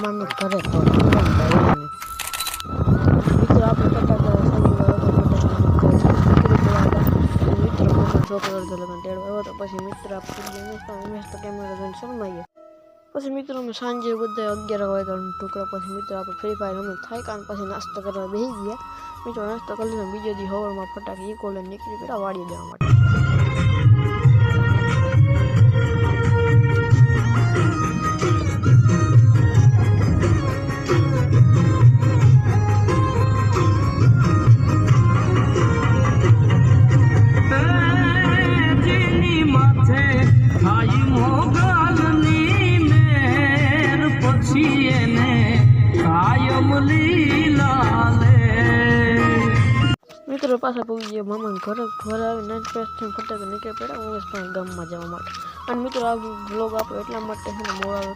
મામાને ઘરે તો મિત્રો આપણે ફટાકડા મિત્રો મામા છોકરો અડધો લગન તેડવા આવ્યો તો પછી મિત્ર આપણે ઉમેશ તો કેમેરા જોઈને શરમાઈએ પછી મિત્રો અમે સાંજે બધા 11 વાગ્યાનો ટુકડો પછી મિત્રો આપણે ફ્રી ફાયર અમે થાય કાન પછી નાસ્તો કરવા બેસી ગયા મિત્રો નાસ્તો કરી લીધો બીજો દી હવારમાં ફટાકી ઈકો લઈને નીકળી પડ્યા વાડી દેવા માટે મિત્રો પાછા પહોંચી ગયા મામાને ઘરે આવી નાઇટ ફ્રેશ થઈને ફટાકે નીકળી પડ્યા ઉમેશ પણ ગામમાં જવા માટે અને મિત્રો આ વ્લોગ આપણો એટલા માટે છે ને મોડા